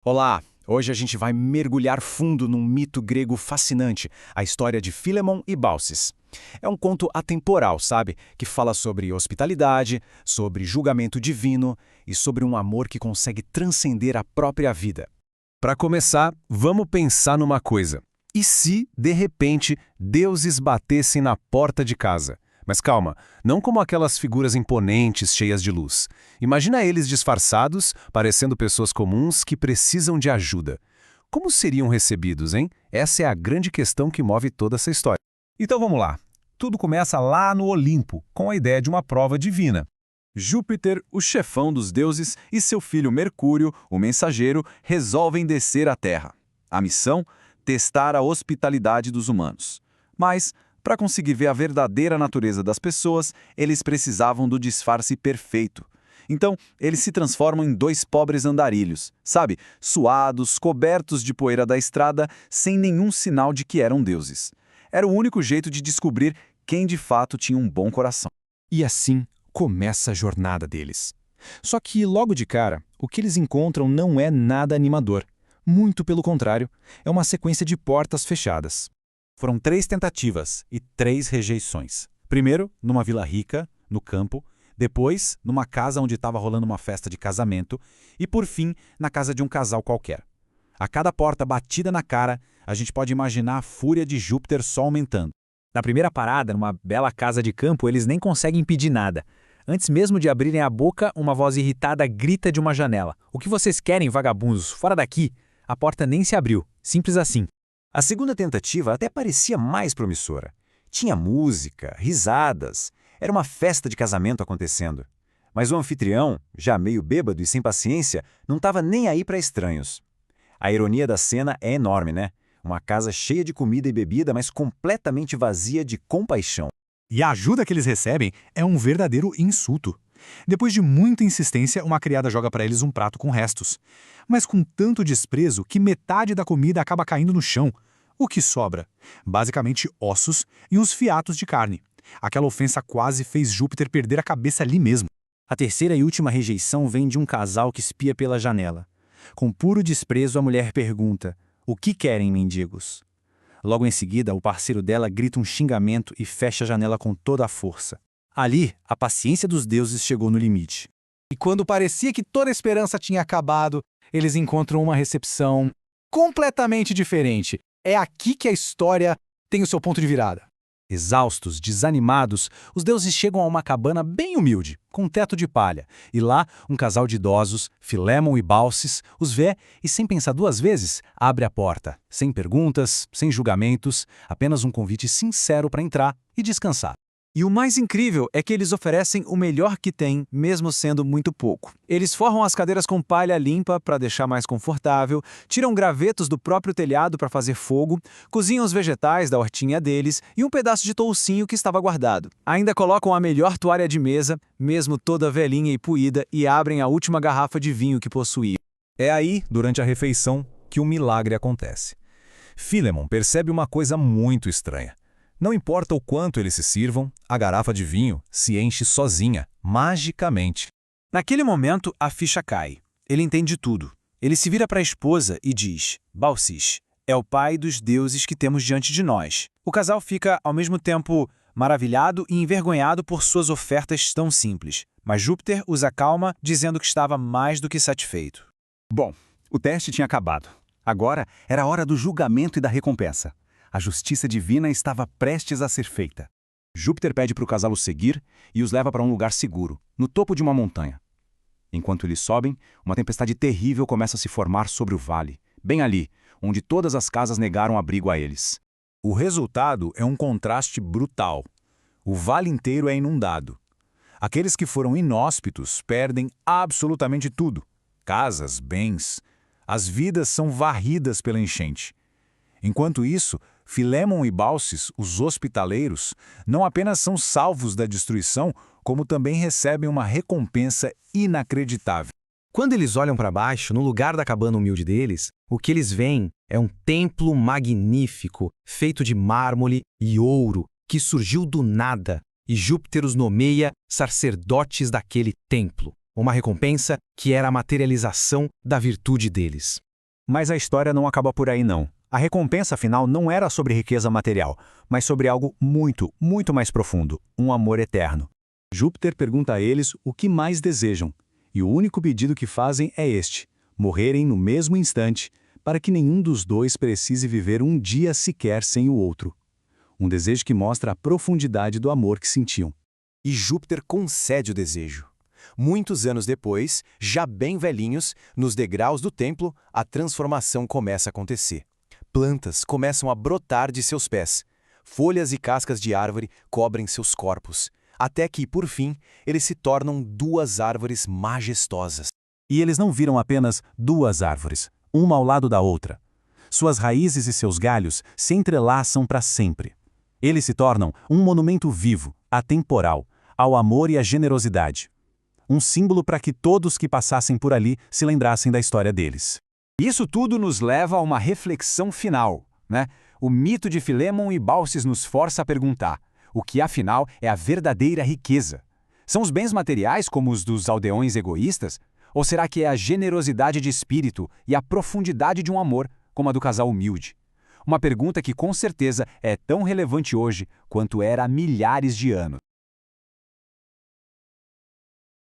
Olá! Hoje a gente vai mergulhar fundo num mito grego fascinante, a história de Filemon e Baucis. É um conto atemporal, sabe? Que fala sobre hospitalidade, sobre julgamento divino e sobre um amor que consegue transcender a própria vida. Para começar, vamos pensar numa coisa. E se, de repente, deuses batessem na porta de casa? Mas calma, não como aquelas figuras imponentes cheias de luz. Imagina eles disfarçados, parecendo pessoas comuns que precisam de ajuda. Como seriam recebidos, hein? Essa é a grande questão que move toda essa história. Então vamos lá. Tudo começa lá no Olimpo, com a ideia de uma prova divina. Júpiter, o chefão dos deuses, e seu filho Mercúrio, o mensageiro, resolvem descer à Terra. A missão? Testar a hospitalidade dos humanos. Mas, para conseguir ver a verdadeira natureza das pessoas, eles precisavam do disfarce perfeito. Então, eles se transformam em dois pobres andarilhos, sabe? Suados, cobertos de poeira da estrada, sem nenhum sinal de que eram deuses. Era o único jeito de descobrir quem de fato tinha um bom coração. E assim começa a jornada deles. Só que, logo de cara, o que eles encontram não é nada animador. Muito pelo contrário, é uma sequência de portas fechadas. Foram 3 tentativas e 3 rejeições. Primeiro, numa vila rica, no campo. Depois, numa casa onde estava rolando uma festa de casamento. E, por fim, na casa de um casal qualquer. A cada porta batida na cara, a gente pode imaginar a fúria de Júpiter só aumentando. Na primeira parada, numa bela casa de campo, eles nem conseguem pedir nada. Antes mesmo de abrirem a boca, uma voz irritada grita de uma janela. "O que vocês querem, vagabundos? Fora daqui!" A porta nem se abriu. Simples assim. A segunda tentativa até parecia mais promissora. Tinha música, risadas, era uma festa de casamento acontecendo. Mas o anfitrião, já meio bêbado e sem paciência, não estava nem aí para estranhos. A ironia da cena é enorme, né? Uma casa cheia de comida e bebida, mas completamente vazia de compaixão. E a ajuda que eles recebem é um verdadeiro insulto. Depois de muita insistência, uma criada joga para eles um prato com restos. Mas com tanto desprezo que metade da comida acaba caindo no chão. O que sobra? Basicamente ossos e uns fiatos de carne. Aquela ofensa quase fez Júpiter perder a cabeça ali mesmo. A terceira e última rejeição vem de um casal que espia pela janela. Com puro desprezo, a mulher pergunta: "O que querem, mendigos?" Logo em seguida, o parceiro dela grita um xingamento e fecha a janela com toda a força. Ali, a paciência dos deuses chegou no limite. E quando parecia que toda a esperança tinha acabado, eles encontram uma recepção completamente diferente. É aqui que a história tem o seu ponto de virada. Exaustos, desanimados, os deuses chegam a uma cabana bem humilde, com um teto de palha. E lá, um casal de idosos, Filemon e Baucis, os vê e, sem pensar 2 vezes, abre a porta. Sem perguntas, sem julgamentos, apenas um convite sincero para entrar e descansar. E o mais incrível é que eles oferecem o melhor que têm, mesmo sendo muito pouco. Eles forram as cadeiras com palha limpa para deixar mais confortável, tiram gravetos do próprio telhado para fazer fogo, cozinham os vegetais da hortinha deles e um pedaço de toucinho que estava guardado. Ainda colocam a melhor toalha de mesa, mesmo toda velhinha e puída, e abrem a última garrafa de vinho que possuíam. É aí, durante a refeição, que um milagre acontece. Filemon percebe uma coisa muito estranha. Não importa o quanto eles se sirvam, a garrafa de vinho se enche sozinha, magicamente. Naquele momento, a ficha cai. Ele entende tudo. Ele se vira para a esposa e diz: "Baucis, é o pai dos deuses que temos diante de nós." O casal fica, ao mesmo tempo, maravilhado e envergonhado por suas ofertas tão simples. Mas Júpiter os acalma, dizendo que estava mais do que satisfeito. Bom, o teste tinha acabado. Agora era a hora do julgamento e da recompensa. A justiça divina estava prestes a ser feita. Júpiter pede para o casal o seguir e os leva para um lugar seguro, no topo de uma montanha. Enquanto eles sobem, uma tempestade terrível começa a se formar sobre o vale, bem ali, onde todas as casas negaram abrigo a eles. O resultado é um contraste brutal. O vale inteiro é inundado. Aqueles que foram inóspitos perdem absolutamente tudo. Casas, bens. As vidas são varridas pela enchente. Enquanto isso, Filemon e Baucis, os hospitaleiros, não apenas são salvos da destruição, como também recebem uma recompensa inacreditável. Quando eles olham para baixo, no lugar da cabana humilde deles, o que eles veem é um templo magnífico, feito de mármore e ouro, que surgiu do nada, e Júpiter os nomeia sacerdotes daquele templo, uma recompensa que era a materialização da virtude deles. Mas a história não acaba por aí não. A recompensa final não era sobre riqueza material, mas sobre algo muito, muito mais profundo, um amor eterno. Júpiter pergunta a eles o que mais desejam, e o único pedido que fazem é este: morrerem no mesmo instante, para que nenhum dos dois precise viver um dia sequer sem o outro. Um desejo que mostra a profundidade do amor que sentiam. E Júpiter concede o desejo. Muitos anos depois, já bem velhinhos, nos degraus do templo, a transformação começa a acontecer. Plantas começam a brotar de seus pés. Folhas e cascas de árvore cobrem seus corpos, até que, por fim, eles se tornam duas árvores majestosas. E eles não viram apenas duas árvores, uma ao lado da outra. Suas raízes e seus galhos se entrelaçam para sempre. Eles se tornam um monumento vivo, atemporal, ao amor e à generosidade. Um símbolo para que todos que passassem por ali se lembrassem da história deles. Isso tudo nos leva a uma reflexão final, né? O mito de Filémon e Baucis nos força a perguntar: o que afinal é a verdadeira riqueza? São os bens materiais como os dos aldeões egoístas? Ou será que é a generosidade de espírito e a profundidade de um amor, como a do casal humilde? Uma pergunta que com certeza é tão relevante hoje quanto era há milhares de anos.